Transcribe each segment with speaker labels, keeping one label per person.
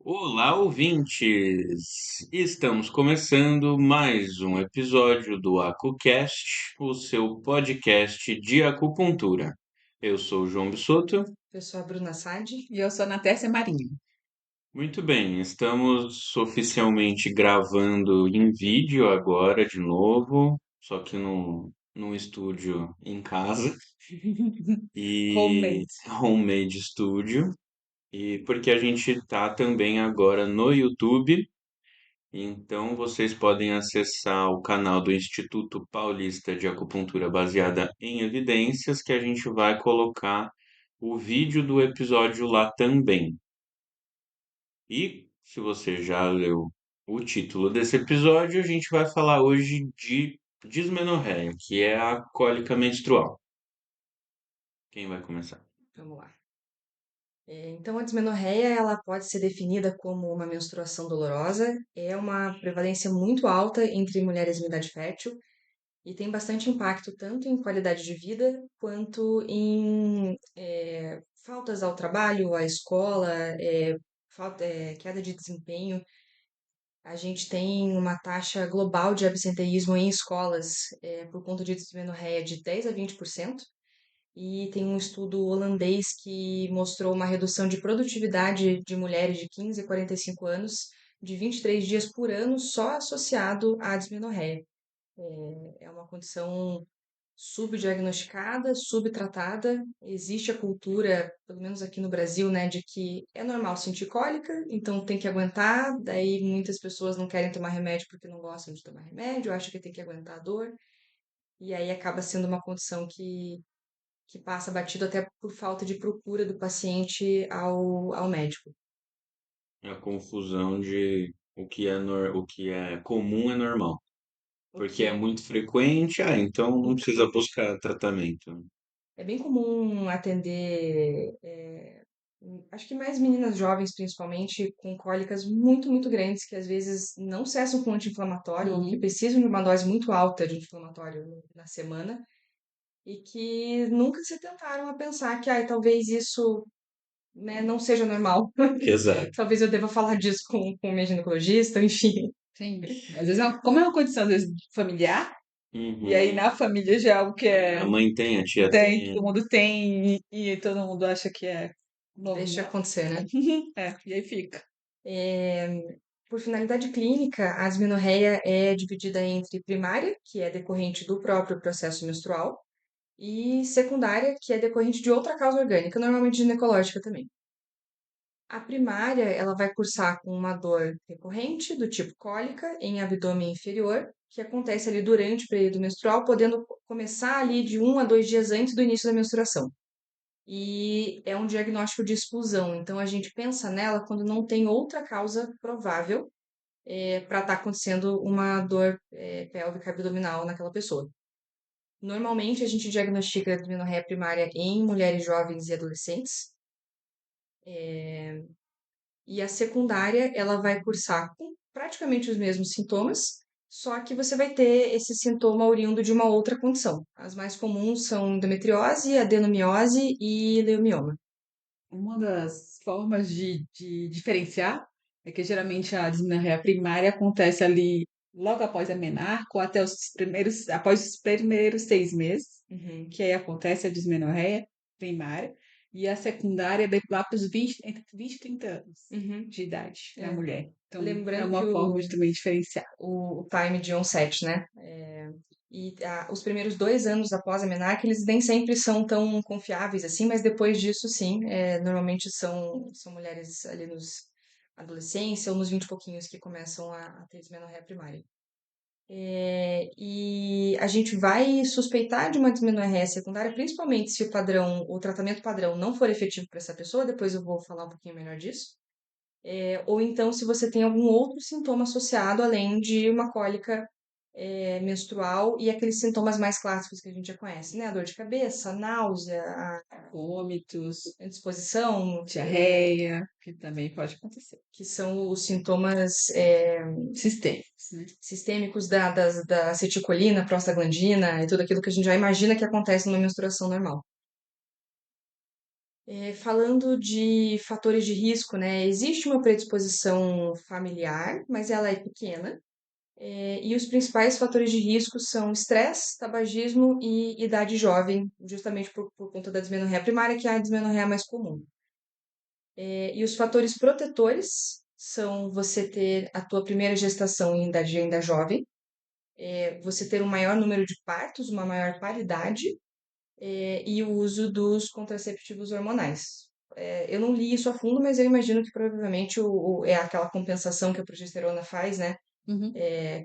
Speaker 1: Olá, ouvintes! Estamos começando mais um episódio do AcuCast, o seu podcast de acupuntura. Eu sou o João Bissoto.
Speaker 2: Eu sou a Bruna Sade.
Speaker 3: E eu sou a Natércia Marinho.
Speaker 1: Muito bem, estamos oficialmente gravando em vídeo agora de novo, só que num estúdio em casa e
Speaker 3: Homemade.
Speaker 1: homemade studio. E porque a gente está também agora no YouTube. Então, vocês podem acessar o canal do Instituto Paulista de Acupuntura Baseada em Evidências, que a gente vai colocar o vídeo do episódio lá também. E, se você já leu o título desse episódio, a gente vai falar hoje de dismenorreia, que é a cólica menstrual. Quem vai começar?
Speaker 2: Vamos lá. Então, a dismenorreia ela pode ser definida como uma menstruação dolorosa. É uma prevalência muito alta entre mulheres em idade fértil e tem bastante impacto tanto em qualidade de vida quanto em faltas ao trabalho, à escola, queda de desempenho. A gente tem uma taxa global de absenteísmo em escolas por conta de dismenorreia de 10 a 20%. E tem um estudo holandês que mostrou uma redução de produtividade de mulheres de 15 a 45 anos de 23 dias por ano só associado à dismenorreia. É uma condição subdiagnosticada, subtratada. Existe a cultura, pelo menos aqui no Brasil, né, de que é normal sentir cólica, então tem que aguentar. Daí muitas pessoas não querem tomar remédio porque não gostam de tomar remédio, acham que tem que aguentar a dor. E aí acaba sendo uma condição que passa batido até por falta de procura do paciente ao médico.
Speaker 1: É a confusão de o que é comum é normal.
Speaker 2: O
Speaker 1: Porque é
Speaker 2: que
Speaker 1: muito frequente, então não precisa buscar tratamento.
Speaker 2: é bem comum atender, acho que mais meninas jovens, principalmente, com cólicas muito, muito grandes, que às vezes não cessam com anti-inflamatório ou que
Speaker 3: Uhum.
Speaker 2: precisam de uma dose muito alta de anti-inflamatório na semana e que nunca se tentaram a pensar que, talvez isso, né, não seja normal.
Speaker 1: Exato.
Speaker 2: Talvez eu deva falar disso com o meu ginecologista, enfim.
Speaker 3: Sim. Às vezes, como é uma condição às vezes, familiar, e aí
Speaker 1: Uhum.
Speaker 3: na família já é algo que
Speaker 1: A
Speaker 3: é,
Speaker 1: mãe tem, a tia
Speaker 3: tem,
Speaker 1: tem.
Speaker 3: todo mundo tem, e todo mundo acha que é
Speaker 2: Deixa
Speaker 3: normal.
Speaker 2: acontecer, né?
Speaker 3: E aí fica.
Speaker 2: Por finalidade clínica, a dismenorreia é dividida entre primária, que é decorrente do próprio processo menstrual, e secundária, que é decorrente de outra causa orgânica, normalmente ginecológica também. A primária, ela vai cursar com uma dor recorrente do tipo cólica em abdômen inferior, que acontece ali durante o período menstrual, podendo começar ali de 1 a 2 dias antes do início da menstruação. E é um diagnóstico de exclusão, então a gente pensa nela quando não tem outra causa provável para estar acontecendo uma dor pélvica abdominal naquela pessoa. Normalmente a gente diagnostica a dismenorreia primária em mulheres jovens e adolescentes, e a secundária ela vai cursar com praticamente os mesmos sintomas, só que você vai ter esse sintoma oriundo de uma outra condição. As mais comuns são endometriose, adenomiose e leomioma.
Speaker 3: Uma das formas de diferenciar é que geralmente a dismenorreia primária acontece ali logo após a menarca ou até após os primeiros 6 meses,
Speaker 2: Uhum.
Speaker 3: que aí acontece a dismenorreia primária, e a secundária lá para os 20, entre 20 e 30 anos
Speaker 2: Uhum.
Speaker 3: de idade na
Speaker 2: É.
Speaker 3: mulher. Então, é
Speaker 2: Lembrando que
Speaker 3: uma forma de também diferenciar.
Speaker 2: o time de onset, né? Os primeiros 2 anos após a menarca, eles nem sempre são tão confiáveis assim, mas depois disso, sim, normalmente são mulheres ali nos adolescência ou nos 20 e pouquinhos que começam a ter dismenorreia primária. E a gente vai suspeitar de uma dismenorreia secundária, principalmente se o tratamento padrão não for efetivo para essa pessoa, depois eu vou falar um pouquinho melhor disso. Ou então se você tem algum outro sintoma associado, além de uma cólica menstrual e aqueles sintomas mais clássicos que a gente já conhece, né? A dor de cabeça, a náusea,
Speaker 3: Vômitos,
Speaker 2: a indisposição,
Speaker 3: diarreia, que também pode acontecer.
Speaker 2: que são os sintomas
Speaker 3: Sistêmicos, né?
Speaker 2: sistêmicos da acetilcolina, prostaglandina e tudo aquilo que a gente já imagina que acontece numa menstruação normal. Falando de fatores de risco, né? Existe uma predisposição familiar, mas ela é pequena. E os principais fatores de risco são estresse, tabagismo e idade jovem, justamente por conta da dismenorreia primária, que é a dismenorreia mais comum. E os fatores protetores são você ter a tua primeira gestação em idade ainda jovem, você ter um maior número de partos, uma maior paridade, e o uso dos contraceptivos hormonais. Eu não li isso a fundo, mas eu imagino que provavelmente é aquela compensação que a progesterona faz, né?
Speaker 3: Uhum.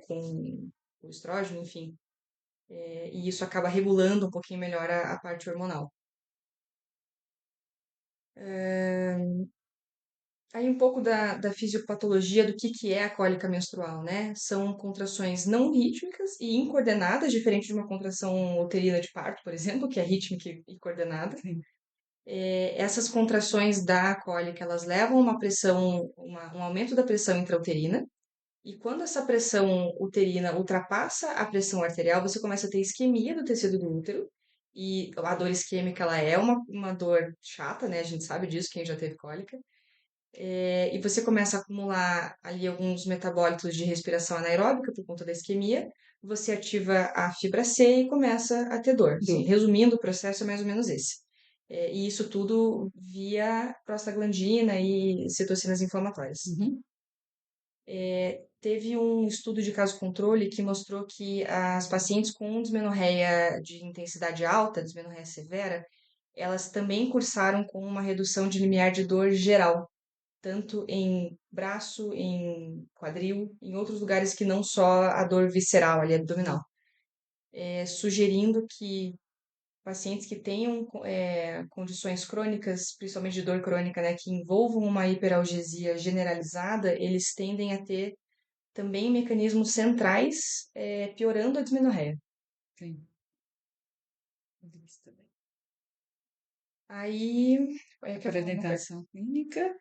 Speaker 2: Com o estrógeno, enfim. E isso acaba regulando um pouquinho melhor a parte hormonal. Aí um pouco da fisiopatologia do que é a cólica menstrual, né? São contrações não rítmicas e incoordenadas, diferente de uma contração uterina de parto, por exemplo, que é rítmica e coordenada.
Speaker 3: Sim.
Speaker 2: Essas contrações da cólica, elas levam a uma pressão, um aumento da pressão intrauterina, e quando essa pressão uterina ultrapassa a pressão arterial, você começa a ter isquemia do tecido do útero, e a dor isquêmica, ela é uma dor chata, né? A gente sabe disso, quem já teve cólica. E você começa a acumular ali alguns metabólitos de respiração anaeróbica por conta da isquemia, você ativa a fibra C e começa a ter dor. Assim, resumindo, o processo é mais ou menos esse. E isso tudo via prostaglandina e citocinas inflamatórias.
Speaker 3: Uhum.
Speaker 2: Teve um estudo de caso controle que mostrou que as pacientes com dismenorreia de intensidade alta, dismenorreia severa, elas também cursaram com uma redução de limiar de dor geral, tanto em braço, em quadril, em outros lugares que não só a dor visceral ali, abdominal. Sugerindo que pacientes que tenham condições crônicas, principalmente de dor crônica, né, que envolvam uma hiperalgesia generalizada, eles tendem a ter também mecanismos centrais, piorando a dismenorreia.
Speaker 3: Sim. Isso também.
Speaker 2: Aí, quer falar alguma coisa?
Speaker 3: Apresentação clínica.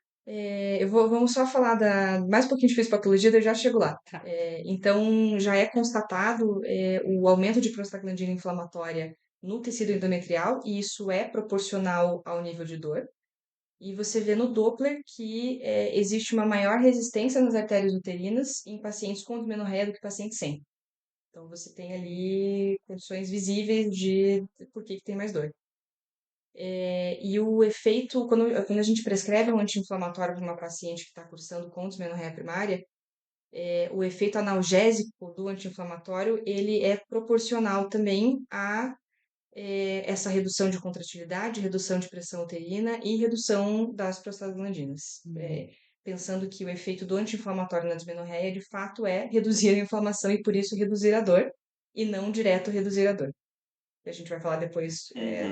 Speaker 2: Vamos só falar mais um pouquinho de fisiopatologia, daí eu já chego lá.
Speaker 3: Tá.
Speaker 2: Então, já é constatado o aumento de prostaglandina inflamatória no tecido endometrial, e isso é proporcional ao nível de dor. E você vê no Doppler que existe uma maior resistência nas artérias uterinas em pacientes com dismenorreia do que pacientes sem. Então, você tem ali condições visíveis de por que tem mais dor. E o efeito, quando a gente prescreve um anti-inflamatório para uma paciente que está cursando com dismenorreia primária, o efeito analgésico do anti-inflamatório, ele é proporcional também a essa redução de contratividade, redução de pressão uterina e redução das prostaglandinas.
Speaker 3: Uhum.
Speaker 2: Pensando que o efeito do anti-inflamatório na dismenorreia, de fato, é reduzir a inflamação e, por isso, reduzir a dor, e não direto reduzir a dor. Que a gente vai falar depois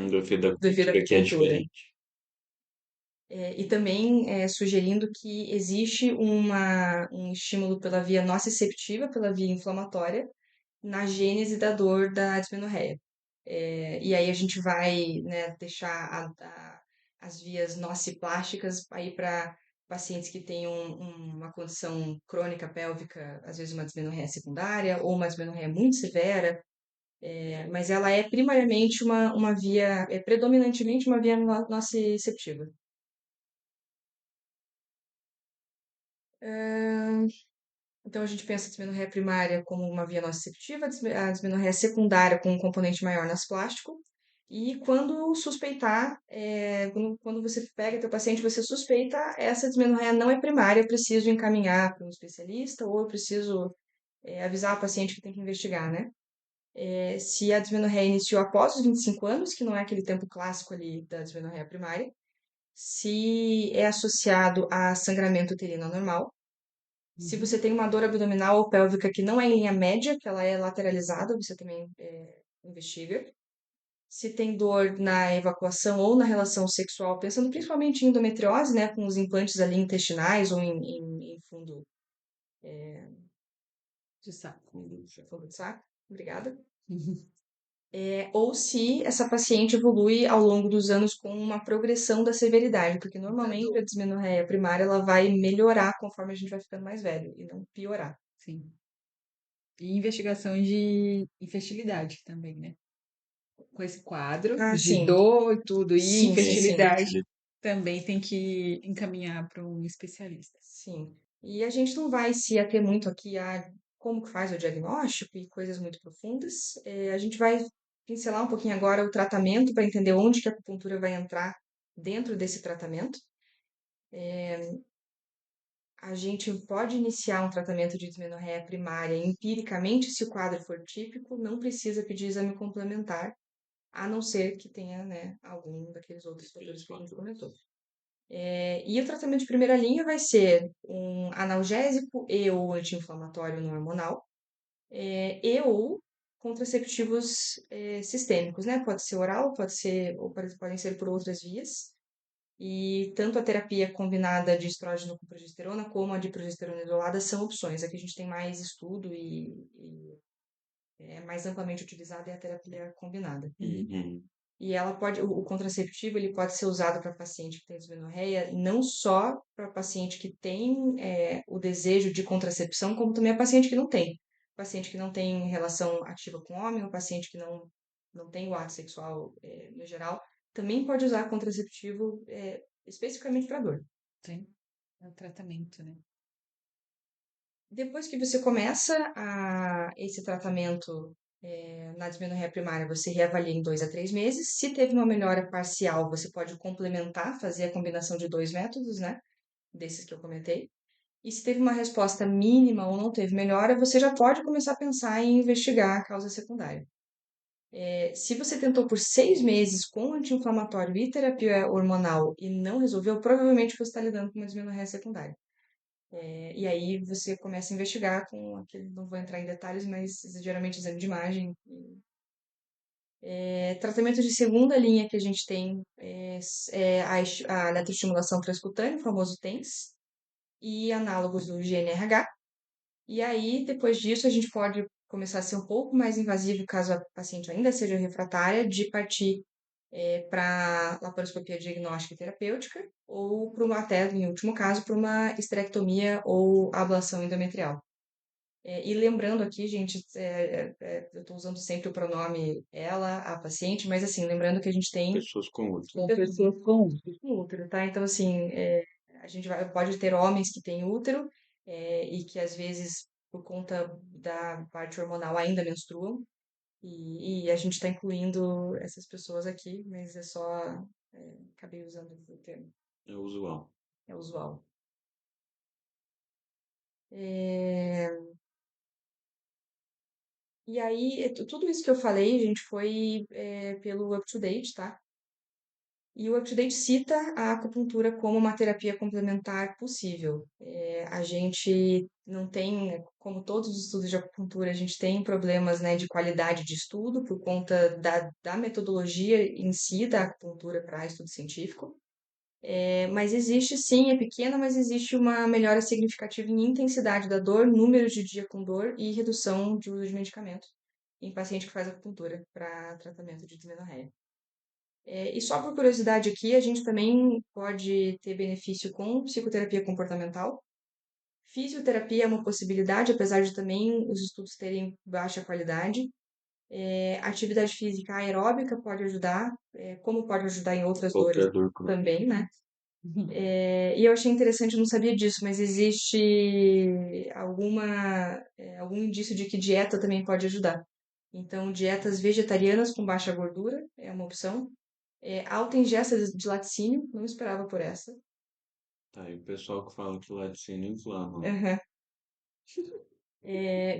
Speaker 1: Do efeito da
Speaker 2: devido à
Speaker 1: cultura que é
Speaker 2: acupuntura.
Speaker 1: diferente.
Speaker 2: E também sugerindo que existe um estímulo pela via nociceptiva, pela via inflamatória, na gênese da dor da dismenorreia. E aí a gente vai, né, deixar as vias nociplásticas aí para pacientes que têm uma condição crônica pélvica, às vezes uma dismenorreia secundária ou uma dismenorreia muito severa, mas ela é primariamente uma via, predominantemente uma via nociceptiva. Então, a gente pensa a dismenorreia primária como uma via nociceptiva, a dismenorreia secundária com um componente maior nas plástico. E quando suspeitar, quando você pega teu paciente, você suspeita, essa dismenorreia não é primária, eu preciso encaminhar para um especialista ou eu preciso avisar o paciente que tem que investigar, né? Se a dismenorreia iniciou após os 25 anos, que não é aquele tempo clássico ali da dismenorreia primária, se é associado a sangramento uterino anormal, se
Speaker 3: Uhum.
Speaker 2: você tem uma dor abdominal ou pélvica que não é em linha média, que ela é lateralizada, você também investiga. Se tem dor na evacuação ou na relação sexual, pensando principalmente em endometriose, né, com os implantes ali intestinais ou em fundo,
Speaker 3: De saco.
Speaker 2: fundo de saco. Obrigada.
Speaker 3: Uhum.
Speaker 2: Ou se essa paciente evolui ao longo dos anos com uma progressão da severidade, porque normalmente a dismenorreia primária ela vai melhorar conforme a gente vai ficando mais velho e não piorar.
Speaker 3: Sim. E investigação de infertilidade também, né? Com esse quadro
Speaker 2: Ah,
Speaker 3: de
Speaker 2: sim.
Speaker 3: dor e tudo, e
Speaker 2: Sim, sim, sim.
Speaker 3: infertilidade. também tem que encaminhar para um especialista.
Speaker 2: Sim. E a gente não vai se ater muito aqui a como que faz o diagnóstico e coisas muito profundas. A gente vai pincelar um pouquinho agora o tratamento para entender onde que a acupuntura vai entrar dentro desse tratamento. A gente pode iniciar um tratamento de dismenorreia primária empiricamente se o quadro for típico, não precisa pedir exame complementar, a não ser que tenha, né, algum daqueles outros fatores que a gente comentou. E o tratamento de primeira linha vai ser um analgésico e ou anti-inflamatório não hormonal, e ou contraceptivos sistêmicos, né? Pode ser oral, pode ser, ou podem ser por outras vias. E tanto a terapia combinada de estrógeno com progesterona como a de progesterona isolada são opções. Aqui a gente tem mais estudo e é mais amplamente utilizada é a terapia combinada.
Speaker 3: Uhum.
Speaker 1: Uhum.
Speaker 2: E ela pode, o contraceptivo, ele pode ser usado para paciente que tem dismenorreia, não só para paciente que tem o desejo de contracepção, como também a paciente que não tem. Paciente que não tem relação ativa com homem, o paciente que não tem o ato sexual no geral, também pode usar contraceptivo especificamente para dor.
Speaker 3: Sim, é o tratamento, né?
Speaker 2: Depois que você começa esse tratamento na dismenorreia primária, você reavalia em 2 a 3 meses. Se teve uma melhora parcial, você pode complementar, fazer a combinação de dois métodos, né? Desses que eu comentei. E se teve uma resposta mínima ou não teve melhora, você já pode começar a pensar em investigar a causa secundária. Se você tentou por 6 meses com anti-inflamatório e terapia hormonal e não resolveu, provavelmente você está lidando com uma dismenorreia secundária. E aí você começa a investigar com aquele, não vou entrar em detalhes, mas geralmente exame de imagem. Tratamento de segunda linha que a gente tem é a eletroestimulação transcutânea, o famoso TENS, e análogos do GNRH. E aí, depois disso, a gente pode começar a ser um pouco mais invasivo, caso a paciente ainda seja refratária, de partir para laparoscopia diagnóstica e terapêutica, ou até, em último caso, para uma esterectomia ou ablação endometrial. E lembrando aqui, gente, eu estou usando sempre o pronome ela, a paciente, mas assim, lembrando que a gente tem
Speaker 1: Pessoas com útero.
Speaker 3: Com pessoas com útero.
Speaker 2: útero, tá? Então, assim, a gente pode ter homens que têm útero e que às vezes, por conta da parte hormonal, ainda menstruam, e a gente está incluindo essas pessoas aqui, mas é só, acabei usando o termo,
Speaker 1: É usual.
Speaker 2: é usual. É, e aí, tudo isso que eu falei, gente, foi pelo UpToDate, tá? E o UpToDate cita a acupuntura como uma terapia complementar possível. A gente não tem, como todos os estudos de acupuntura, a gente tem problemas, né, de qualidade de estudo por conta da metodologia em si da acupuntura para estudo científico. Mas existe sim, é pequena, mas existe uma melhora significativa em intensidade da dor, número de dia com dor e redução de uso de medicamento em paciente que faz acupuntura para tratamento de dismenorreia. E só por curiosidade aqui, a gente também pode ter benefício com psicoterapia comportamental. Fisioterapia é uma possibilidade, apesar de também os estudos terem baixa qualidade. Atividade física aeróbica pode ajudar, como pode ajudar em outras dores
Speaker 1: Qualquer dor crônica.
Speaker 2: também, né? E eu achei interessante, eu não sabia disso, mas existe algum indício de que dieta também pode ajudar. Então, dietas vegetarianas com baixa gordura é uma opção. Alta ingesta de laticínio, não esperava por essa.
Speaker 1: Tá, e o pessoal que fala que laticínio inflama.
Speaker 2: Aham.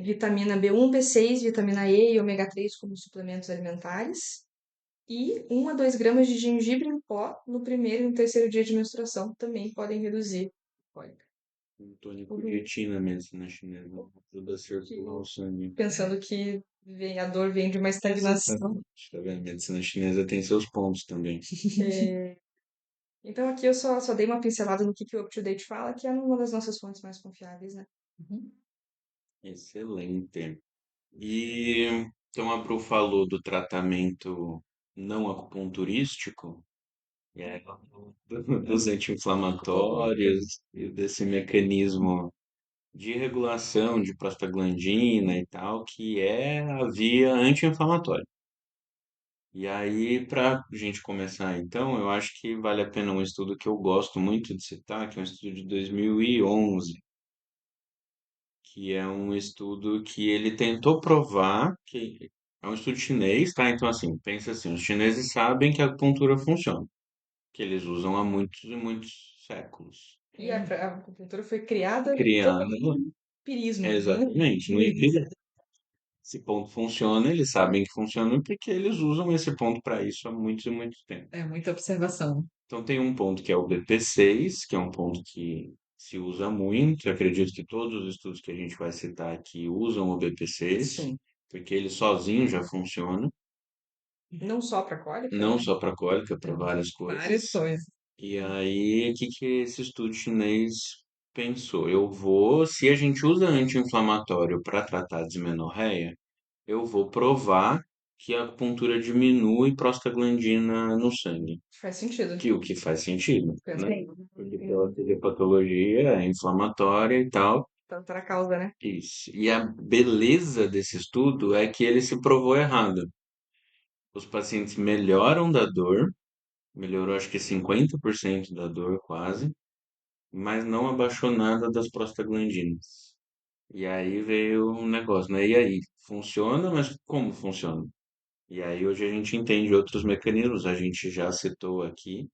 Speaker 2: Vitamina B1, B6, vitamina E e ômega 3 como suplementos alimentares. E 1 a 2 gramas de gengibre em pó no primeiro e no terceiro dia de menstruação também podem reduzir. Cólica.
Speaker 1: Um tônico de
Speaker 2: Uhum.
Speaker 1: etina, medicina chinesa. Ajuda a circular
Speaker 2: Que-
Speaker 1: o sangue.
Speaker 2: Pensando que a dor vem de uma estagnação.
Speaker 1: Tá vendo? Medicina chinesa tem seus pontos também.
Speaker 2: Então aqui eu só dei uma pincelada no que o UpToDate fala, que é uma das nossas fontes mais confiáveis, né?
Speaker 3: Uhum.
Speaker 1: Excelente. E então a Bru falou do tratamento não acupunturístico, e aí ela falou dos anti-inflamatórios e desse mecanismo de regulação de prostaglandina e tal, que é a via anti-inflamatória. E aí, para a gente começar então, eu acho que vale a pena um estudo que eu gosto muito de citar, que é um estudo de 2011, que é um estudo que ele tentou provar que é um estudo chinês, tá? Então, assim, pensa assim, os chineses sabem que a acupuntura funciona, que eles usam há muitos e muitos séculos.
Speaker 2: E a acupuntura foi criada
Speaker 1: Criando,
Speaker 2: totalmente no empirismo, né?
Speaker 1: exatamente, no esse ponto funciona, eles sabem que funciona porque eles usam esse ponto para isso há muitos e muito tempo.
Speaker 3: É muita observação.
Speaker 1: Então tem um ponto que é o BP6, que é um ponto que se usa muito. Eu acredito que todos os estudos que a gente vai citar aqui usam o BP6,
Speaker 2: Sim.
Speaker 1: porque ele sozinho já funciona,
Speaker 2: Não só para cólica,
Speaker 1: não
Speaker 2: né?
Speaker 1: só para cólica, para
Speaker 3: Então,
Speaker 1: várias
Speaker 3: várias
Speaker 1: coisas.
Speaker 3: coisas.
Speaker 1: E aí, o que que esse estudo chinês pensou? Se a gente usa anti-inflamatório para tratar a dismenorreia, eu vou provar que a acupuntura diminui prostaglandina no sangue.
Speaker 2: Faz sentido.
Speaker 1: Que o que faz sentido,
Speaker 2: Pensa
Speaker 1: né? Porque pela fisiopatologia é inflamatória e tal.
Speaker 2: tanto a causa, né?
Speaker 1: Isso. E a beleza desse estudo é que ele se provou errado. Os pacientes melhoram da dor, melhorou acho que 50% da dor quase, mas não abaixou nada das prostaglandinas. E aí veio um negócio, né? E aí, funciona, mas como funciona? E aí hoje a gente entende outros mecanismos, a gente já citou aqui.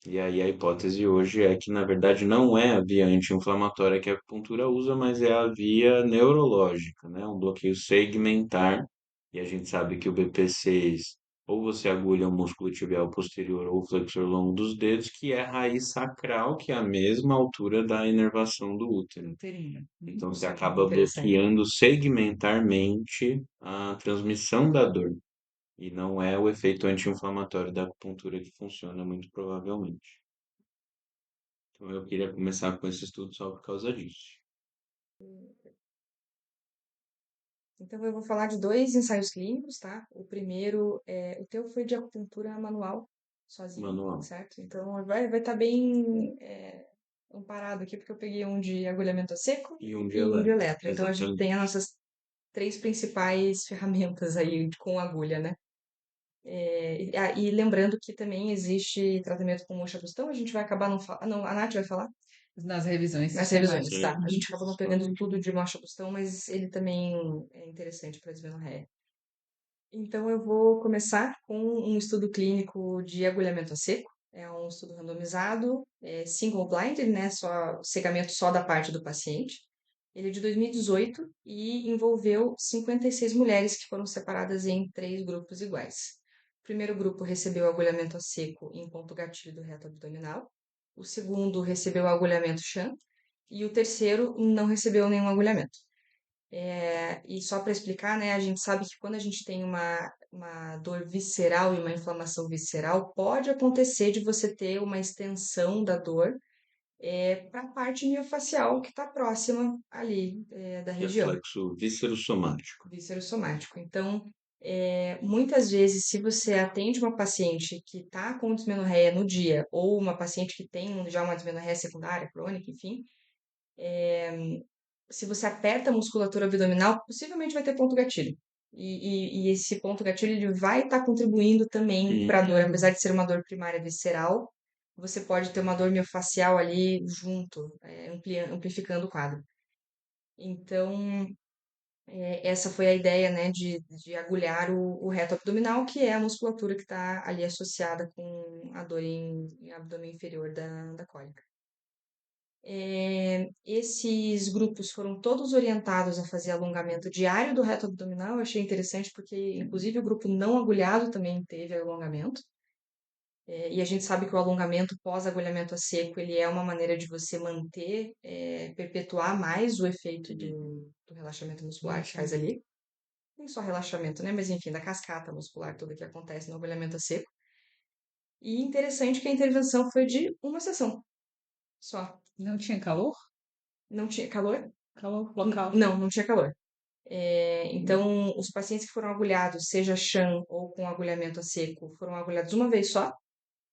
Speaker 1: E aí a hipótese hoje é que, na verdade, não é a via anti-inflamatória que a acupuntura usa, mas é a via neurológica, né? Um bloqueio segmentar. E a gente sabe que o BP6, ou você agulha o músculo tibial posterior ou o flexor longo dos dedos, que é a raiz sacral, que é a mesma altura da inervação do útero.
Speaker 3: Uterina.
Speaker 1: Então você
Speaker 2: Isso é
Speaker 1: acaba
Speaker 2: interessante.
Speaker 1: bloqueando segmentarmente a transmissão da dor. E não é o efeito anti-inflamatório da acupuntura que funciona, muito provavelmente. Então eu queria começar com esse estudo só por causa disso.
Speaker 2: Então, eu vou falar de dois ensaios clínicos, tá? O primeiro, o teu foi de acupuntura manual, sozinho,
Speaker 1: Manual.
Speaker 2: certo? Então, vai estar bem amparado aqui, porque eu peguei um de agulhamento a seco
Speaker 1: E um
Speaker 2: e um de
Speaker 1: dialeto.
Speaker 2: eletro. Então, a gente tem as
Speaker 1: Exatamente.
Speaker 2: nossas três principais ferramentas aí com agulha, né? E lembrando que também existe tratamento com moxa-tostão, a gente vai acabar não falando. Não, a Nath vai falar
Speaker 3: Nas revisões
Speaker 2: nas revisões,
Speaker 3: sistemáticas.
Speaker 2: tá? A
Speaker 1: Sim.
Speaker 2: gente acabou não pegando tudo de moxa-tostão, mas ele também é interessante para desmenorreia. Então, eu vou começar com um estudo clínico de agulhamento a seco. É um estudo randomizado, single blinded, né? Só cegamento só da parte do paciente. Ele é de 2018 e envolveu 56 mulheres que foram separadas em três grupos iguais. O primeiro grupo recebeu agulhamento a seco em ponto gatilho do reto abdominal. O segundo recebeu agulhamento Shan e o terceiro não recebeu nenhum agulhamento. E só para explicar, né, a gente sabe que quando a gente tem uma dor visceral e uma inflamação visceral, pode acontecer de você ter uma extensão da dor para a parte miofascial que está próxima ali da
Speaker 1: Que é
Speaker 2: região,
Speaker 1: flexo víscero-somático.
Speaker 2: viscerosomático. Então, muitas vezes, se você atende uma paciente que está com dismenorreia no dia, ou uma paciente que tem já uma dismenorreia secundária, crônica, enfim, se você aperta a musculatura abdominal, possivelmente vai ter ponto gatilho. E esse ponto gatilho ele vai estar contribuindo também para a dor, apesar de ser uma dor primária visceral, você pode ter uma dor miofascial ali junto, amplificando o quadro. Então, essa foi a ideia, né, de agulhar o reto abdominal, que é a musculatura que está ali associada com a dor em abdômen inferior da cólica. Esses grupos foram todos orientados a fazer alongamento diário do reto abdominal. Eu achei interessante porque, inclusive, o grupo não agulhado também teve alongamento. E a gente sabe que o alongamento pós-agulhamento a seco, ele é uma maneira de você manter, perpetuar mais o efeito do relaxamento muscular que faz ali. Nem só relaxamento, né? Mas enfim, da cascata muscular toda que acontece no agulhamento a seco. E interessante que a intervenção foi de uma sessão só.
Speaker 3: Não tinha calor?
Speaker 2: Não tinha calor?
Speaker 3: Calor local.
Speaker 2: Não tinha calor. Então, os pacientes que foram agulhados, seja Shan ou com agulhamento a seco, foram agulhados uma vez só,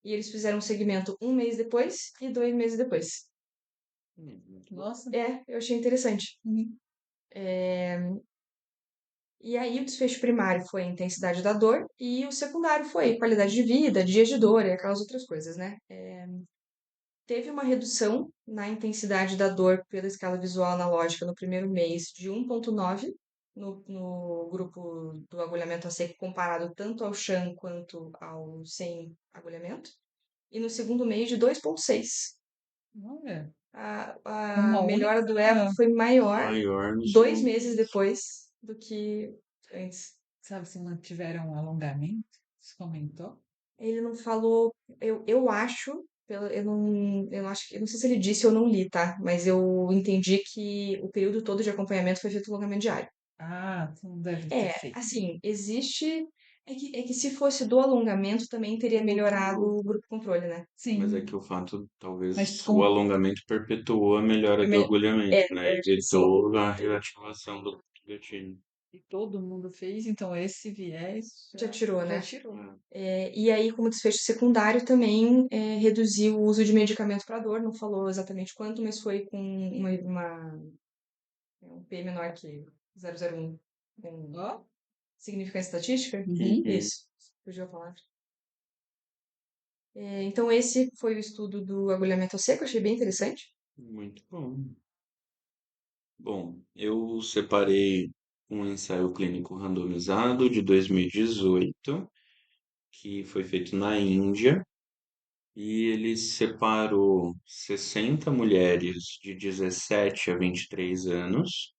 Speaker 2: e eles fizeram um segmento um mês depois e 2 meses depois.
Speaker 3: Nossa.
Speaker 2: Eu achei interessante.
Speaker 3: Uhum.
Speaker 2: E aí o desfecho primário foi a intensidade da dor e o secundário foi qualidade de vida, dias de dor e aquelas outras coisas, né? Teve uma redução na intensidade da dor pela escala visual analógica no primeiro mês de 1,9 no grupo do agulhamento a seco comparado tanto ao sham quanto ao sem agulhamento. E no segundo mês de 2,6.
Speaker 3: Olha,
Speaker 2: A
Speaker 3: uma
Speaker 2: melhora do eco
Speaker 3: única.
Speaker 2: foi maior
Speaker 1: Maior no
Speaker 2: 2 meses depois do que antes.
Speaker 3: Sabe se mantiveram um alongamento? Você comentou?
Speaker 2: Ele não falou, eu acho, eu não acho, eu não sei se ele disse ou não li, tá? Mas eu entendi que o período todo de acompanhamento foi feito alongamento diário.
Speaker 3: Ah, você não deve ter
Speaker 2: É,
Speaker 3: feito.
Speaker 2: assim, existe. É que se fosse do alongamento também teria melhorado o grupo controle, né?
Speaker 1: Mas é
Speaker 3: Sim,
Speaker 1: que o fato,
Speaker 3: mas
Speaker 1: talvez, o
Speaker 3: com.
Speaker 1: alongamento perpetuou a melhora
Speaker 2: Foi
Speaker 1: do agulhamento,
Speaker 2: é,
Speaker 1: né?
Speaker 2: eu acho que sim.
Speaker 1: Evitou a reativação do gatilho.
Speaker 3: E todo mundo fez, então esse viés
Speaker 2: Já
Speaker 3: já,
Speaker 2: tirou,
Speaker 3: já
Speaker 2: né?
Speaker 3: tirou.
Speaker 1: Ah,
Speaker 2: E aí, como desfecho secundário, também reduziu o uso de medicamento para dor. Não falou exatamente quanto, mas foi com um P menor que 0,01 com
Speaker 3: Ó.
Speaker 2: significância estatística.
Speaker 3: Uhum.
Speaker 1: uhum,
Speaker 2: Isso, fugiu a palavra. Então, esse foi o estudo do agulhamento ao seco, achei bem interessante.
Speaker 1: muito bom. Bom, eu separei um ensaio clínico randomizado de 2018, que foi feito na Índia, e ele separou 60 mulheres de 17 a 23 anos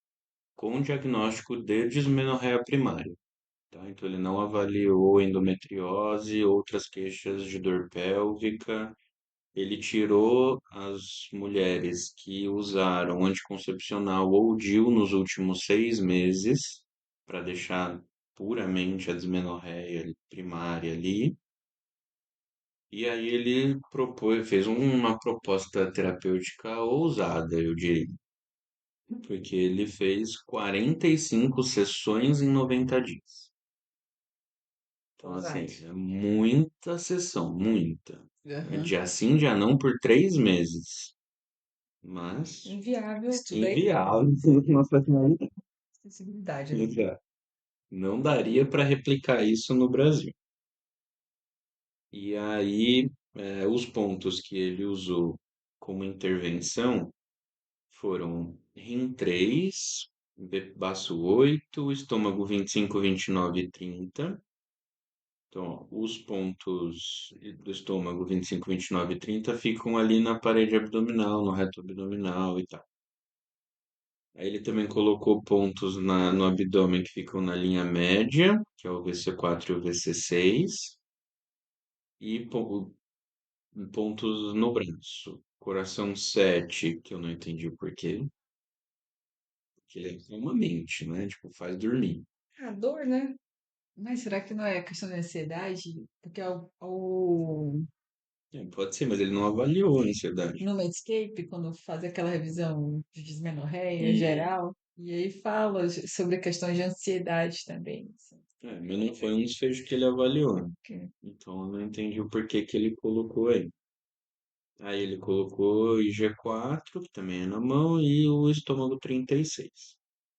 Speaker 1: com diagnóstico de dismenorreia primária. Tá? Então, ele não avaliou endometriose, outras queixas de dor pélvica. Ele tirou as mulheres que usaram anticoncepcional ou DIU nos últimos 6 meses, para deixar puramente a dismenorreia primária ali. E aí ele fez uma proposta terapêutica ousada, eu diria, porque ele fez 45 sessões em 90 dias. Então, assim,
Speaker 2: Ousado.
Speaker 1: é muita sessão, muita. É
Speaker 3: Aham.
Speaker 1: dia sim, dia não, por 3 meses. Mas
Speaker 2: Inviável.
Speaker 3: Estudei
Speaker 1: inviável. Nossa Senhora.
Speaker 3: sensibilidade ali.
Speaker 1: Exato. Não daria para replicar isso no Brasil. E aí, os pontos que ele usou como intervenção foram rim 3, baço 8, estômago 25, 29 e 30. Então, ó, os pontos do estômago 25, 29 e 30 ficam ali na parede abdominal, no reto abdominal e tal. Aí ele também colocou pontos no abdômen que ficam na linha média, que é o VC4 e o VC6, e pontos no braço. Coração 7, que eu não entendi o porquê, que ele é uma mente, né? Tipo, faz dormir.
Speaker 2: A dor, né?
Speaker 3: Mas será que não é questão de ansiedade? Porque
Speaker 1: É, pode ser, mas ele não avaliou a ansiedade.
Speaker 3: no Medscape, quando faz aquela revisão de dismenorreia
Speaker 1: Uhum.
Speaker 3: geral, e aí fala sobre questões de ansiedade também, assim,
Speaker 1: É, mas não foi um desfecho que ele avaliou.
Speaker 3: que-
Speaker 1: Então eu não entendi o porquê que ele colocou aí. Aí ele colocou IG4, que também é na mão, e o estômago 36.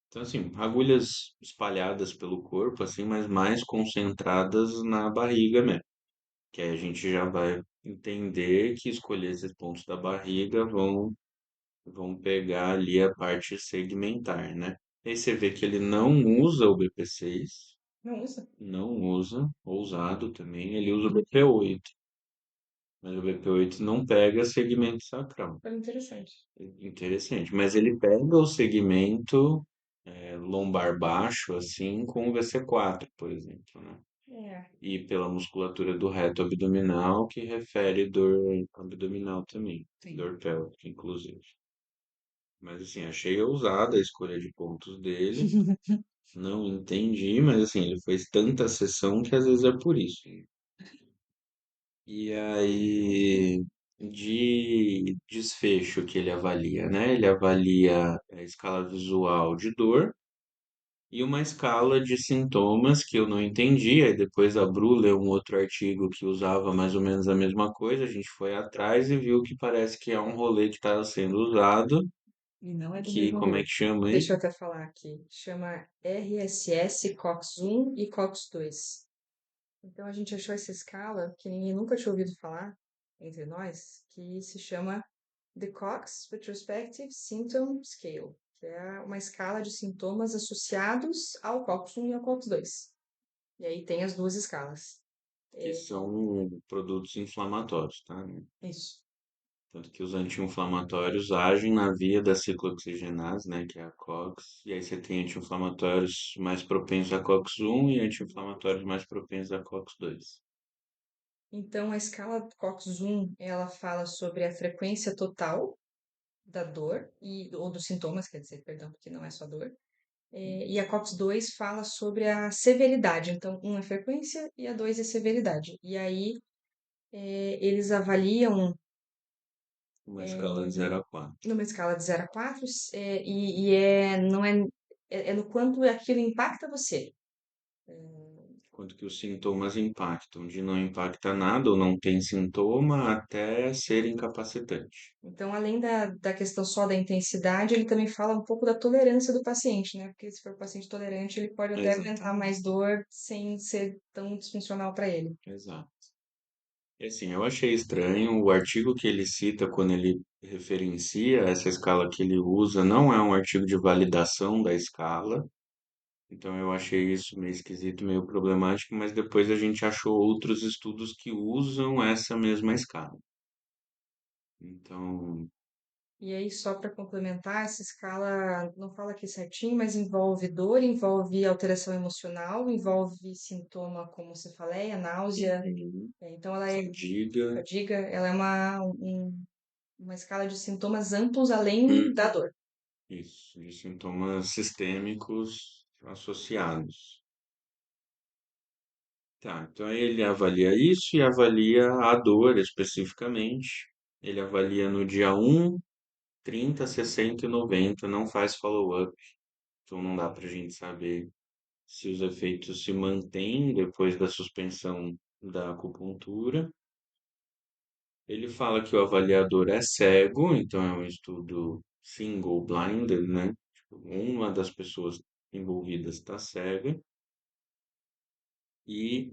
Speaker 1: Então, assim, agulhas espalhadas pelo corpo, assim, mas mais concentradas na barriga mesmo. Que aí a gente já vai entender que escolher esses pontos da barriga vão pegar ali a parte segmentar, né? Aí você vê que ele não usa o BP6,
Speaker 2: Não usa.
Speaker 1: não usa, ousado também, ele usa o BP8, mas o BP8 não pega segmento sacral.
Speaker 2: Foi interessante.
Speaker 1: Interessante, mas ele pega o segmento lombar baixo, assim, com o VC4, por exemplo, né?
Speaker 2: É.
Speaker 1: E pela musculatura do reto abdominal, que refere dor abdominal também,
Speaker 3: sim.
Speaker 1: dor pélvica, inclusive. Mas, assim, achei ousada a escolha de pontos dele, não entendi, mas, assim, ele fez tanta sessão que às vezes é por isso. E aí, de desfecho que ele avalia, né? Ele avalia a escala visual de dor e uma escala de sintomas que eu não entendi. Aí depois a Bru leu um outro artigo que usava mais ou menos a mesma coisa. A gente foi atrás e viu que parece que é um rolê que estava sendo usado
Speaker 3: E não é do
Speaker 1: Que,
Speaker 3: mesmo
Speaker 1: como é
Speaker 3: grupo.
Speaker 1: que chama aí?
Speaker 2: Deixa eu até falar aqui. Chama RSS COX-1 e COX-2. Então a gente achou essa escala que ninguém nunca tinha ouvido falar entre nós, que se chama The Cox Retrospective Symptom Scale, que é uma escala de sintomas associados ao COX-1 e ao COX-2. E aí tem as duas escalas.
Speaker 1: Que são produtos inflamatórios, tá?
Speaker 2: Isso.
Speaker 1: Tanto que os anti-inflamatórios agem na via da ciclooxigenase, né, que é a COX, e aí você tem anti-inflamatórios mais propensos a COX-1 e anti-inflamatórios mais propensos a COX-2.
Speaker 2: Então a escala COX-1, ela fala sobre a frequência total da dor ou dos sintomas, quer dizer, perdão, porque não é só dor. E a COX-2 fala sobre a severidade. Então, um é frequência e a 2 é severidade. E aí eles avaliam
Speaker 1: Uma escala de 0 a 4.
Speaker 2: numa escala de 0 a 4 não é no quanto aquilo impacta você.
Speaker 1: Quanto que os sintomas impactam, de não impacta nada ou não tem sintoma até ser incapacitante.
Speaker 2: Então, além da questão só da intensidade, ele também fala um pouco da tolerância do paciente, né? Porque se for um paciente tolerante, ele pode até aguentar
Speaker 1: Exatamente,
Speaker 2: mais dor sem ser tão disfuncional para ele.
Speaker 1: exato. E assim, eu achei estranho o artigo que ele cita quando ele referencia essa escala que ele usa, não é um artigo de validação da escala, então eu achei isso meio esquisito, meio problemático, mas depois a gente achou outros estudos que usam essa mesma escala. Então,
Speaker 2: E aí, só para complementar, essa escala não fala aqui certinho, mas envolve dor, envolve alteração emocional, envolve sintoma como cefaleia, náusea.
Speaker 1: uhum,
Speaker 2: Então, ela é
Speaker 1: fadiga,
Speaker 2: fadiga, ela é uma escala de sintomas amplos além da dor.
Speaker 1: isso, de sintomas sistêmicos associados. Tá, então aí ele avalia isso e avalia a dor especificamente. Ele avalia no dia 1, 30, 60 e 90, não faz follow-up, então não dá para a gente saber se os efeitos se mantêm depois da suspensão da acupuntura. Ele fala que o avaliador é cego, então é um estudo single blinded, né? Tipo, uma das pessoas envolvidas está cega e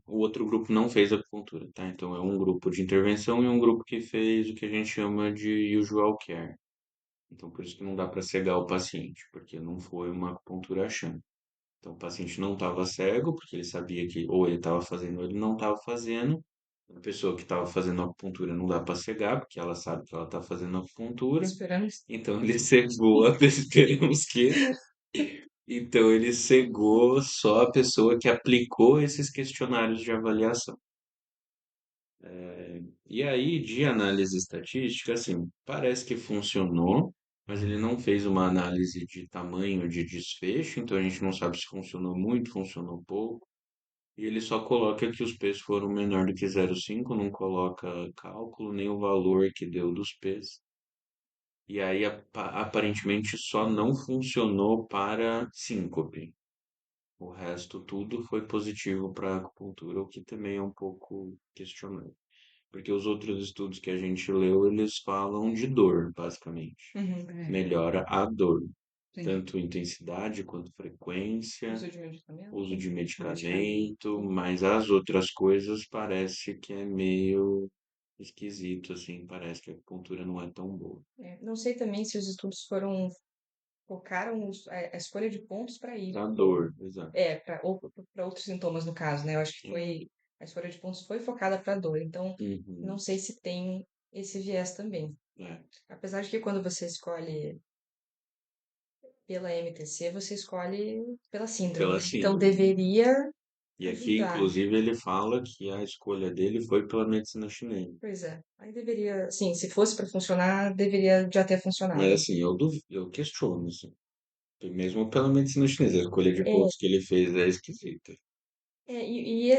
Speaker 1: o outro grupo não fez acupuntura, tá? Então é um grupo de intervenção e um grupo que fez o que a gente chama de usual care. Então por isso que não dá para cegar o paciente, porque não foi uma acupuntura achando. Então o paciente não estava cego, porque ele sabia que ou ele estava fazendo ou ele não estava fazendo. A pessoa que estava fazendo acupuntura não dá para cegar, porque ela sabe que ela está fazendo acupuntura.
Speaker 2: Esperamos.
Speaker 1: Então ele cegou, esperemos que. Então ele cegou só a pessoa que aplicou esses questionários de avaliação. E aí, de análise estatística, assim, parece que funcionou, mas ele não fez uma análise de tamanho de desfecho, então a gente não sabe se funcionou muito, funcionou pouco. E ele só coloca que os P's foram menor do que 0,5, não coloca cálculo, nem o valor que deu dos P's. E aí, aparentemente, só não funcionou para síncope. O resto tudo foi positivo para acupuntura, o que também é um pouco questionável. Porque os outros estudos que a gente leu, eles falam de dor, basicamente.
Speaker 2: Uhum.
Speaker 3: É,
Speaker 1: Melhora a dor,
Speaker 3: sim.
Speaker 1: tanto intensidade quanto frequência,
Speaker 2: Uso de medicamento.
Speaker 1: uso de
Speaker 3: Medicamento.
Speaker 1: medicamento, mas as outras coisas parece que é meio esquisito, assim, parece que a acupuntura não é tão boa.
Speaker 2: Não sei também se os estudos focaram a escolha de pontos para
Speaker 1: Pra
Speaker 2: isso.
Speaker 1: dor, exato.
Speaker 2: Ou para outros sintomas, no caso, né? Eu acho que
Speaker 1: Sim.
Speaker 2: a escolha de pontos foi focada para dor. Então, não
Speaker 1: Uhum.
Speaker 2: sei se tem esse viés também.
Speaker 1: É,
Speaker 2: Apesar de que quando você escolhe pela MTC, você escolhe pela síndrome,
Speaker 1: pela
Speaker 2: né? Então,
Speaker 1: síndrome.
Speaker 2: deveria
Speaker 1: E aqui,
Speaker 2: ajudar.
Speaker 1: inclusive, ele fala que a escolha dele foi pela medicina chinesa.
Speaker 2: Pois é. Aí deveria, sim, se fosse para funcionar, deveria já ter
Speaker 1: Mas
Speaker 2: funcionado.
Speaker 1: assim, eu questiono, assim. Mesmo pela medicina chinesa, a escolha de
Speaker 2: É,
Speaker 1: pontos que ele fez é esquisita.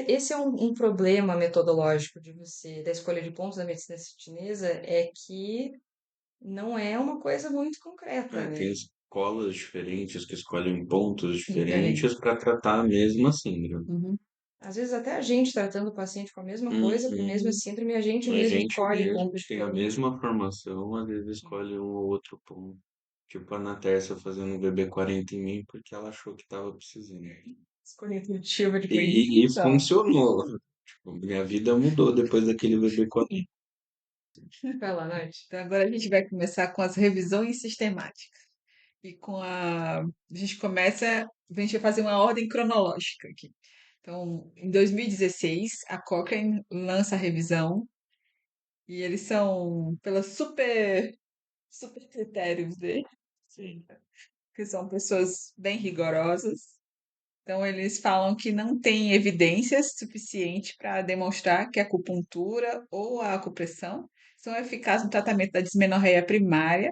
Speaker 2: esse é um problema metodológico da escolha de pontos da medicina chinesa, é que não é uma coisa muito concreta,
Speaker 1: É,
Speaker 2: né?
Speaker 1: tem escolas diferentes que escolhem pontos
Speaker 3: Sim, é.
Speaker 1: diferentes para tratar a mesma síndrome.
Speaker 3: Uhum.
Speaker 2: Às vezes até a gente tratando o paciente com a mesma coisa, com a mesma
Speaker 1: Uhum.
Speaker 2: síndrome, a gente
Speaker 1: A
Speaker 2: mesmo
Speaker 1: gente
Speaker 2: escolhe
Speaker 1: mesmo
Speaker 2: pontos
Speaker 1: que tem a
Speaker 2: diferentes.
Speaker 1: mesma formação, às vezes escolhe um ou outro ponto. Tipo a Natércia fazendo um VB40 em mim porque ela achou que tava precisando.
Speaker 2: Escolher tentativa de
Speaker 1: E
Speaker 2: coincidência.
Speaker 1: funcionou. Tipo, minha vida mudou depois daquele VB40.
Speaker 2: Vai lá, Nath.
Speaker 3: Então, agora a gente vai começar com as revisões sistemáticas. E com a gente começa, a gente vai fazer uma ordem cronológica aqui. Então, em 2016, a Cochrane lança a revisão e eles são pelas super critérios dele,
Speaker 1: Sim.
Speaker 3: que são pessoas bem rigorosas. Então, eles falam que não tem evidências suficientes para demonstrar que a acupuntura ou a acupressão são eficazes no tratamento da dismenorreia primária.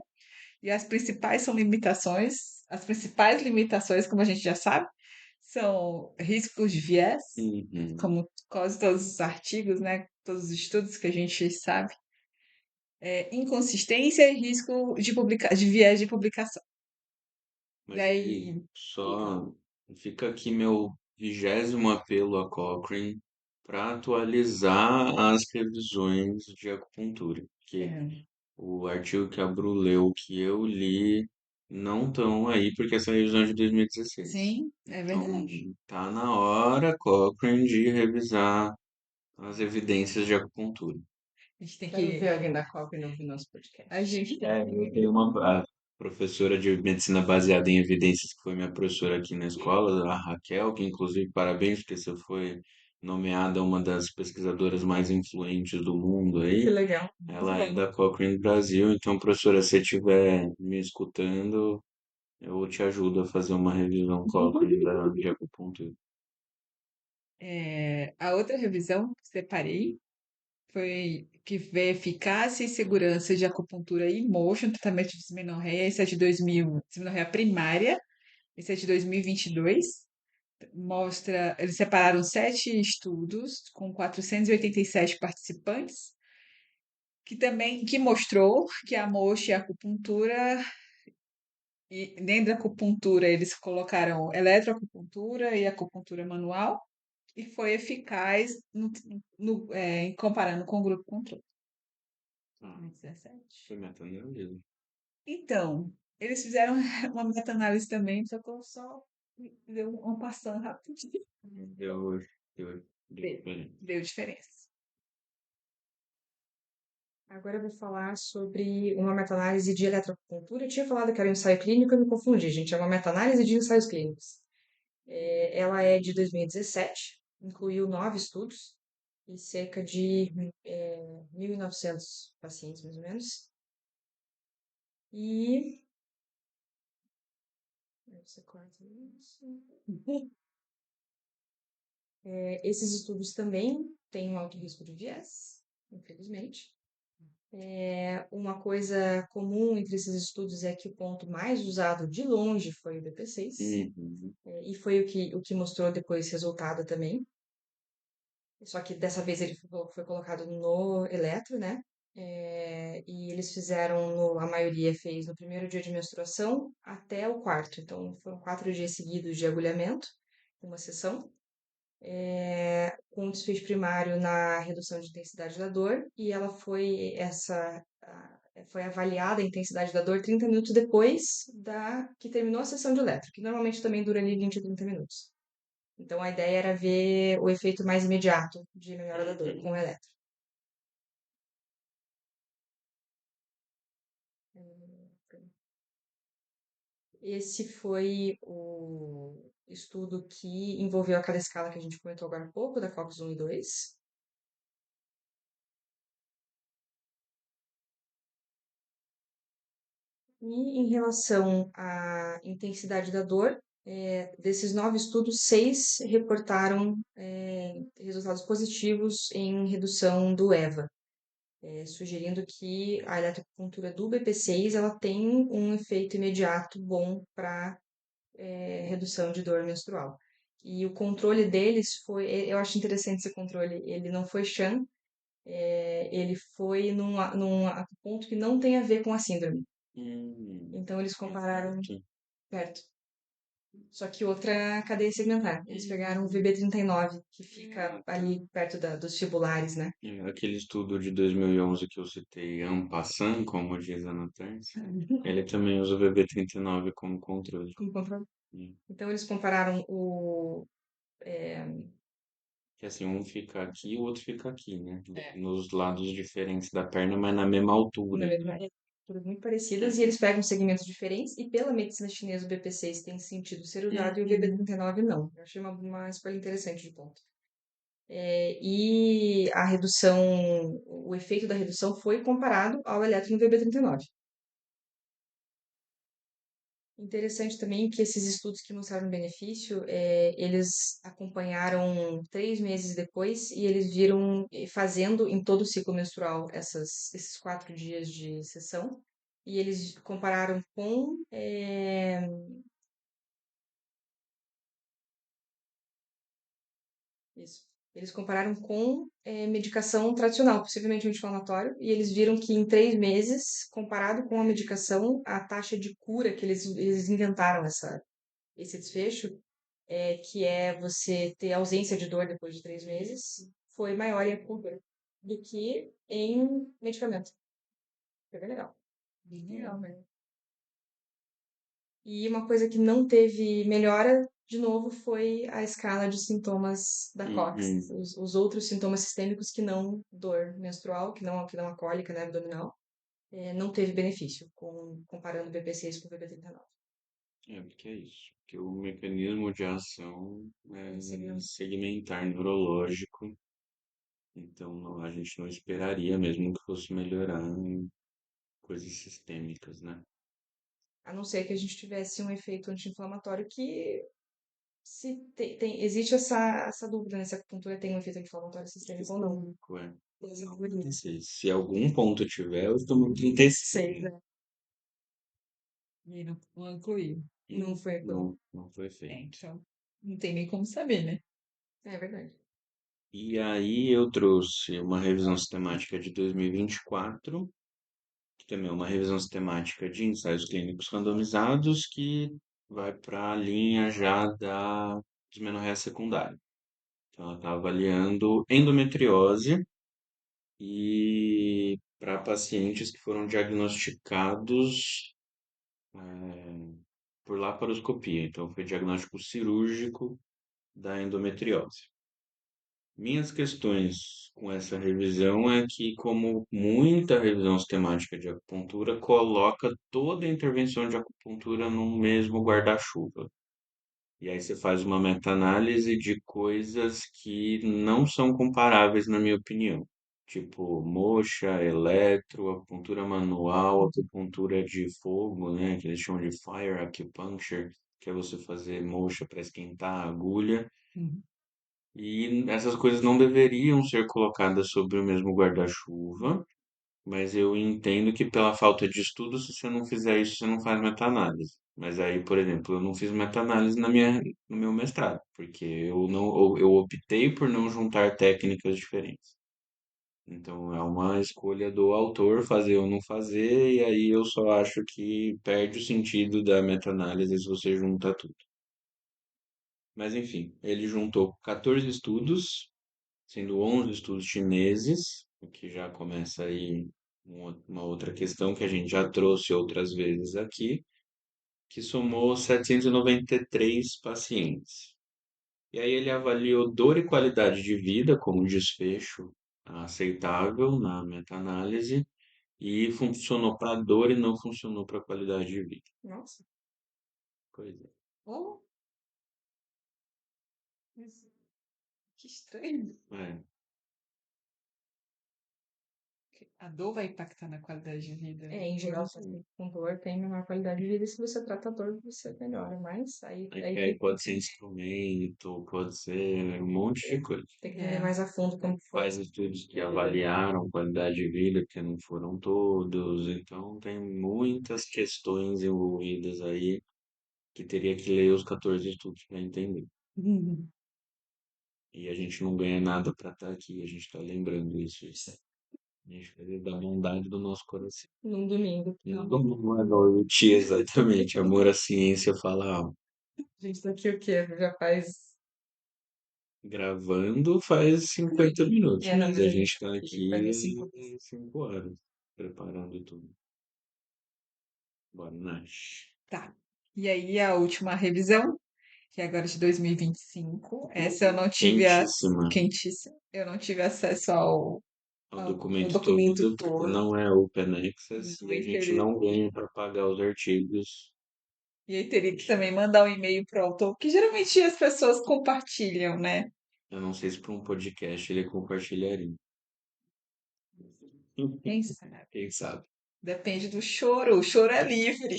Speaker 3: E as principais limitações, como a gente já sabe, são riscos de viés,
Speaker 1: Uhum.
Speaker 3: como quase todos os artigos, né? Todos os estudos que a gente sabe, inconsistência e risco de viés de publicação. E
Speaker 1: Mas aí,
Speaker 3: aí,
Speaker 1: só fica aqui meu 20º apelo à Cochrane para atualizar as revisões de acupuntura, porque
Speaker 3: é,
Speaker 1: o artigo que a Bru leu, que eu li, não estão aí porque essa revisão é de 2016.
Speaker 3: sim, é
Speaker 1: Então,
Speaker 3: verdade.
Speaker 1: tá na hora, Cochrane, de revisar as evidências de acupuntura.
Speaker 3: A gente tem
Speaker 2: Quero
Speaker 3: que.
Speaker 2: ver alguém da Copa ouvir nosso
Speaker 3: A
Speaker 2: podcast.
Speaker 3: gente tem
Speaker 1: É, eu
Speaker 3: que.
Speaker 1: tenho uma a professora de medicina baseada em evidências que foi minha professora aqui na escola, a Raquel, que inclusive parabéns porque você foi nomeada uma das pesquisadoras mais influentes do mundo
Speaker 2: Que
Speaker 1: aí.
Speaker 2: legal. Muito
Speaker 1: Ela é
Speaker 2: bem.
Speaker 1: da Cochrane Brasil, então, professora, se você estiver me escutando, eu te ajudo a fazer uma revisão Cochrane de acupuntura.
Speaker 3: A outra revisão que separei foi que vê eficácia e segurança de acupuntura e motion, tratamento de dismenorreia, esse é de 2000, dismenorreia primária, esse é de 2022. Mostra, eles separaram 7 estudos com 487 participantes, que mostrou que a moxa e a acupuntura, e dentro da acupuntura eles colocaram eletroacupuntura e acupuntura manual, e foi eficaz comparando com o grupo controle.
Speaker 1: Ah,
Speaker 3: 2017.
Speaker 1: foi meta-análise.
Speaker 3: Então, eles fizeram uma meta-análise também, só que eu só deu um passando rapidinho.
Speaker 1: Deu
Speaker 3: Deu,
Speaker 1: diferença.
Speaker 3: deu diferença.
Speaker 2: Agora eu vou falar sobre uma meta-análise de eletroacupuntura. Eu tinha falado que era um ensaio clínico, eu me confundi, gente. É uma meta-análise de ensaios clínicos. Ela é de 2017, incluiu 9 estudos e cerca de 1.900 pacientes, mais ou menos. E. Você corta isso. Esses estudos também têm um alto risco de viés, infelizmente. Uma coisa comum entre esses estudos é que o ponto mais usado de longe foi o BP6,
Speaker 1: Uhum.
Speaker 2: e foi o que mostrou depois resultado também. Só que dessa vez ele foi colocado no eletro, né? E eles fizeram, a maioria fez no primeiro dia de menstruação até o quarto. Então foram 4 dias seguidos de agulhamento, uma sessão, com desfecho primário na redução de intensidade da dor, e ela foi avaliada a intensidade da dor 30 minutos depois da que terminou a sessão de eletro, que normalmente também dura ali 20 a 30 minutos. Então a ideia era ver o efeito mais imediato de melhora da dor com o eletro. Esse foi o estudo que envolveu aquela escala que a gente comentou agora há pouco, da COX 1 e 2. E em relação à intensidade da dor, desses 9 estudos, 6 reportaram resultados positivos em redução do EVA, sugerindo que a eletroacupuntura do BP6 ela tem um efeito imediato bom para redução de dor menstrual. E o controle deles foi, eu acho interessante esse controle, ele não foi sham, ele foi num ponto que não tem a ver com a síndrome. Então eles compararam
Speaker 1: Certo.
Speaker 2: perto. só que outra cadeia segmentar. Eles pegaram o VB39, que fica ali perto dos tubulares, né?
Speaker 1: Aquele estudo de 2011 que eu citei, en passant, como diz a Natanz, ele também usa o VB39 como controle.
Speaker 2: Como controle.
Speaker 1: Hum.
Speaker 2: Então eles compararam o é,
Speaker 1: Que assim, um fica aqui e o outro fica aqui, né?
Speaker 3: É.
Speaker 1: Nos lados diferentes da perna, mas na mesma altura.
Speaker 2: na mesma área, todas muito parecidas, e eles pegam segmentos diferentes, e pela medicina chinesa o BP6 tem sentido ser usado e o VB39 não. Eu achei uma escolha interessante de ponto. E a redução, o efeito da redução foi comparado ao eletro no VB39. Interessante também que esses estudos que mostraram benefício, eles acompanharam 3 meses depois e eles viram fazendo em todo o ciclo menstrual esses 4 dias de sessão e eles compararam com isso. Eles compararam com medicação tradicional, possivelmente anti-inflamatório, e eles viram que em 3 meses, comparado com a medicação, a taxa de cura que eles inventaram esse desfecho que é você ter ausência de dor depois de 3 meses, foi maior em acupuntura do que em medicamento. Foi bem legal.
Speaker 3: Bem legal, né?
Speaker 2: E uma coisa que não teve melhora, de novo, foi a escala de sintomas da COX.
Speaker 1: Uhum.
Speaker 2: Os outros sintomas sistêmicos que não dor menstrual, que não a cólica, né, abdominal, não teve benefício, comparando o BP6 com o BP39.
Speaker 1: Porque é isso. Porque o mecanismo de ação é
Speaker 2: Seria
Speaker 1: segmentar neurológico, então a gente não esperaria mesmo que fosse melhorar em coisas sistêmicas, né?
Speaker 2: a não ser que a gente tivesse um efeito anti-inflamatório que se existe essa dúvida, né, se a acupuntura tem um efeito anti-inflamatório sistêmico ou não.
Speaker 1: Sistêmico, é.
Speaker 2: Mas eu vou nisso.
Speaker 1: Se algum ponto tiver, eu estou no 36.
Speaker 2: Seis, né?
Speaker 3: E não incluiu.
Speaker 2: Não foi aquilo.
Speaker 1: Não foi
Speaker 3: É,
Speaker 1: feito.
Speaker 3: então, não tem nem como saber, né?
Speaker 2: É verdade.
Speaker 1: E aí eu trouxe uma revisão sistemática de 2024, que também é uma revisão sistemática de ensaios clínicos randomizados, que vai para a linha já da dismenorreia secundária. Então, ela está avaliando endometriose e para pacientes que foram diagnosticados por laparoscopia. Então, foi diagnóstico cirúrgico da endometriose. Minhas questões com essa revisão é que, como muita revisão sistemática de acupuntura, coloca toda a intervenção de acupuntura no mesmo guarda-chuva. E aí você faz uma meta-análise de coisas que não são comparáveis, na minha opinião. Tipo, moxa, eletro, acupuntura manual, acupuntura de fogo, né? Que eles chamam de fire acupuncture, que é você fazer moxa para esquentar a agulha.
Speaker 3: Uhum.
Speaker 1: E essas coisas não deveriam ser colocadas sobre o mesmo guarda-chuva, mas eu entendo que pela falta de estudo, se você não fizer isso, você não faz meta-análise. Mas aí, por exemplo, eu não fiz meta-análise no meu mestrado, porque eu optei por não juntar técnicas diferentes. Então é uma escolha do autor fazer ou não fazer, e aí eu só acho que perde o sentido da meta-análise se você junta tudo. Mas enfim, ele juntou 14 estudos, sendo 11 estudos chineses, o que já começa aí uma outra questão que a gente já trouxe outras vezes aqui, que somou 793 pacientes. E aí ele avaliou dor e qualidade de vida como desfecho aceitável na meta-análise e funcionou para dor e não funcionou para qualidade de vida.
Speaker 2: Nossa.
Speaker 1: Pois é.
Speaker 3: Oh, mas que estranho.
Speaker 1: É,
Speaker 3: A dor vai impactar na qualidade de vida.
Speaker 2: Em geral, paciente com dor tem menor qualidade de vida. Se você trata a dor, você melhora. Mas aí
Speaker 1: aí pode ser instrumento, pode ser um monte de coisa.
Speaker 2: tem que ver mais a fundo como que foi.
Speaker 1: Quais estudos que avaliaram qualidade de vida, porque não foram todos, então tem muitas questões envolvidas aí que teria que ler os 14 estudos para entender.
Speaker 3: Uhum.
Speaker 1: E a gente não ganha nada para estar aqui, a gente está lembrando isso. A gente faz da bondade do nosso coração.
Speaker 2: Num domingo.
Speaker 1: Não, não é noite, exatamente. Amor à ciência fala alto.
Speaker 2: A gente tá aqui o quê? Já faz.
Speaker 1: Gravando faz 50 minutos,
Speaker 2: É, não,
Speaker 1: mas
Speaker 2: mas
Speaker 1: a
Speaker 2: a
Speaker 1: gente
Speaker 2: gente
Speaker 1: está
Speaker 2: aqui faz uns
Speaker 1: aqui
Speaker 2: 5 horas.
Speaker 1: 5 horas preparando tudo. Boa noite.
Speaker 3: Tá. E aí, a última revisão, que é agora de 2025. Essa eu não tive
Speaker 1: Quentíssima
Speaker 3: quentíssima. Eu não tive acesso
Speaker 1: ao
Speaker 3: ao
Speaker 1: documento
Speaker 3: documento
Speaker 1: todo, porque
Speaker 3: todo.
Speaker 1: não é Open Access
Speaker 3: Não,
Speaker 1: e a gente não ganha para pagar os artigos.
Speaker 3: E aí teria que também mandar um e-mail pro autor, que geralmente as pessoas compartilham, né?
Speaker 1: Eu não sei se para um podcast ele compartilharia.
Speaker 3: Quem sabe?
Speaker 1: Quem sabe?
Speaker 3: Depende do choro. O choro é livre.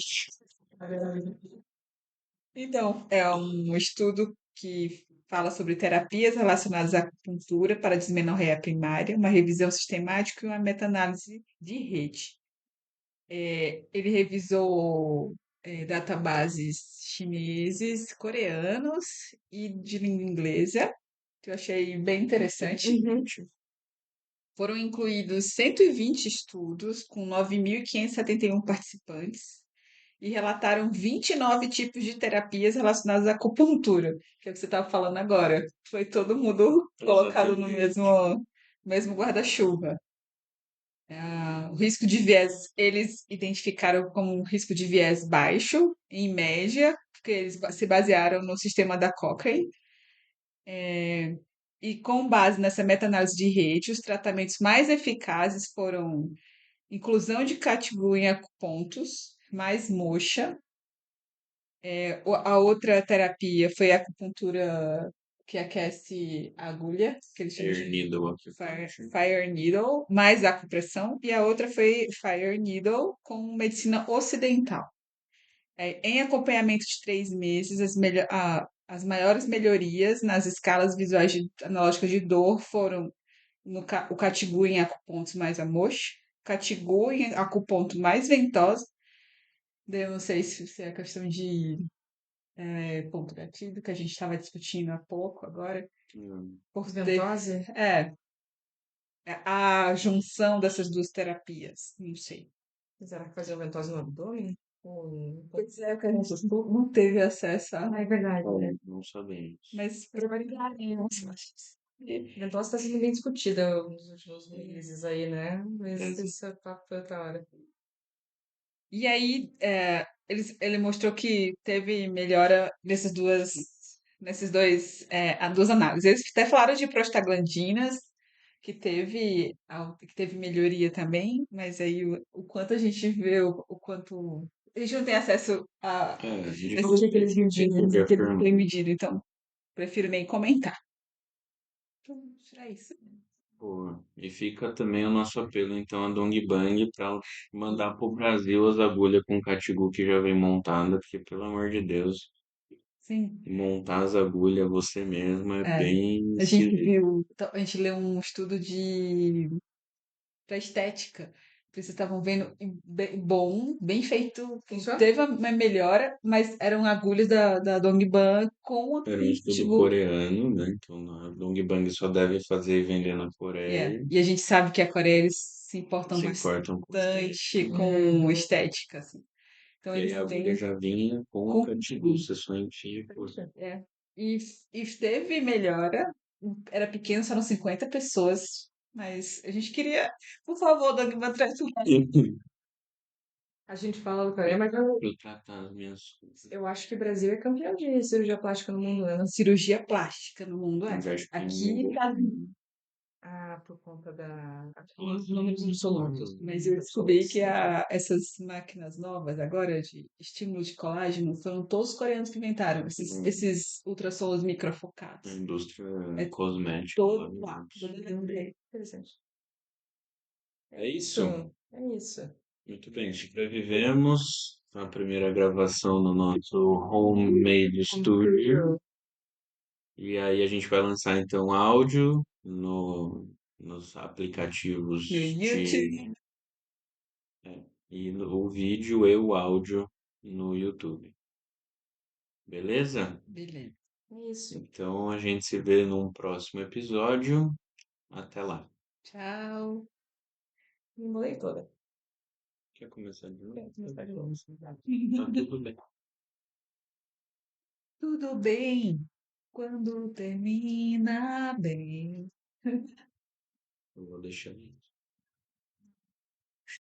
Speaker 3: Então, é um estudo que fala sobre terapias relacionadas à acupuntura para dismenorreia primária, uma revisão sistemática e uma meta-análise de rede. Ele revisou databases chineses, coreanos e de língua inglesa, que eu achei bem interessante.
Speaker 2: Uhum.
Speaker 3: Foram incluídos 120 estudos com 9.571 participantes e relataram 29 tipos de terapias relacionadas à acupuntura, que é o que você estava falando agora. Foi todo mundo colocado no
Speaker 1: Exatamente.
Speaker 3: mesmo guarda-chuva. O risco de viés, eles identificaram como um risco de viés baixo, em média, porque eles se basearam no sistema da Cochrane. E com base nessa meta-análise de rede, os tratamentos mais eficazes foram inclusão de catigu em acupontos, mais moxa. A outra terapia foi a acupuntura que aquece a agulha, que eles chamam
Speaker 1: Air
Speaker 3: de
Speaker 1: needle
Speaker 3: fire,
Speaker 1: acupuncture.
Speaker 3: fire needle, mais acupressão, e a outra foi fire needle com medicina ocidental. Em acompanhamento de 3 meses, as maiores melhorias nas escalas visuais analógicas de dor foram o Catigu em acupontos mais amoxo, Catigu em acuponto mais ventosa. Daí eu não sei se é questão de ponto gatilho, que a gente estava discutindo há pouco agora.
Speaker 1: Hum,
Speaker 3: Por ter,
Speaker 2: Ventose?
Speaker 3: é, a junção dessas duas terapias, não sei.
Speaker 2: Será que fazer ventose no abdômen? Ou
Speaker 3: Pois é, que a gente não teve acesso a.
Speaker 2: Ah, é verdade, né?
Speaker 1: não sabemos.
Speaker 3: Mas provavelmente.
Speaker 2: Ventose está sendo bem discutida nos últimos meses aí, né? Mas
Speaker 1: Exa-
Speaker 2: isso é papo para outra hora.
Speaker 3: E aí, ele mostrou que teve melhora nesses dois, as duas análises. Eles até falaram de prostaglandinas, que teve melhoria também, mas aí o quanto a gente vê, o quanto. A gente não tem acesso a
Speaker 1: a gente
Speaker 2: O
Speaker 3: esses
Speaker 2: que que eles mediram?
Speaker 1: pode
Speaker 3: o que eles
Speaker 1: afirmar.
Speaker 3: têm medido, então prefiro nem comentar. Então, é isso.
Speaker 1: Pô, e fica também o nosso apelo, então, a Dong Bang para mandar para o Brasil as agulhas com catigu que já vem montada, porque, pelo amor de Deus,
Speaker 3: Sim.
Speaker 1: montar as agulhas você mesmo é
Speaker 3: É.
Speaker 1: bem
Speaker 3: A gente
Speaker 1: esquisito.
Speaker 3: viu, a gente leu um estudo de para estética. Vocês estavam vendo bom, bem feito,
Speaker 2: Funciona?
Speaker 3: teve uma melhora, mas eram agulhas da Dongban com a
Speaker 1: Era um estudo
Speaker 3: Pitbull.
Speaker 1: coreano, né? Então, a Dong Bang só deve fazer e vender na
Speaker 3: Yeah.
Speaker 1: Coreia.
Speaker 3: E a gente sabe que a Coreia eles se importam
Speaker 1: Se importam com estética.
Speaker 3: bastante com estética, assim. Então
Speaker 1: E aí
Speaker 3: eles
Speaker 1: a agulha
Speaker 3: têm
Speaker 1: já vinha com o
Speaker 3: com
Speaker 1: catigu, você só enfia. Pô.
Speaker 3: é. E, e teve melhora. Era pequeno, só eram 50 pessoas. Mas a gente queria, por favor, Dogma, traz o
Speaker 2: A gente fala do Coreia, mas eu,
Speaker 1: Pra tratar as minhas coisas.
Speaker 2: eu acho que o Brasil é campeão de cirurgia plástica no mundo, né?
Speaker 3: cirurgia plástica no mundo, é.
Speaker 1: Mas acho que
Speaker 3: Aqui tá.
Speaker 2: Ah, por conta da...
Speaker 3: Os números absolutos. Mas eu
Speaker 2: pessoas.
Speaker 3: descobri que essas máquinas novas agora de estímulo de colágeno foram todos os coreanos que inventaram, esses ultrassons
Speaker 1: a
Speaker 3: microfocados.
Speaker 1: indústria
Speaker 3: É
Speaker 1: cosmética lá,
Speaker 3: todo lá.
Speaker 1: né?
Speaker 2: Interessante.
Speaker 1: É
Speaker 2: Isso,
Speaker 1: isso.
Speaker 2: é isso.
Speaker 1: Muito bem, sobrevivemos a primeira gravação no nosso homemade studio. E aí a gente vai lançar então áudio nos aplicativos
Speaker 3: No YouTube.
Speaker 1: de o vídeo e o áudio no YouTube. Beleza?
Speaker 3: Beleza.
Speaker 2: É isso.
Speaker 1: Então a gente se vê num próximo episódio. Até lá.
Speaker 3: Tchau.
Speaker 2: Me embolei toda.
Speaker 1: Quer começar de novo?
Speaker 2: Quero começar de novo.
Speaker 1: Tá tudo bem.
Speaker 3: tudo bem quando termina bem.
Speaker 1: Eu vou deixar.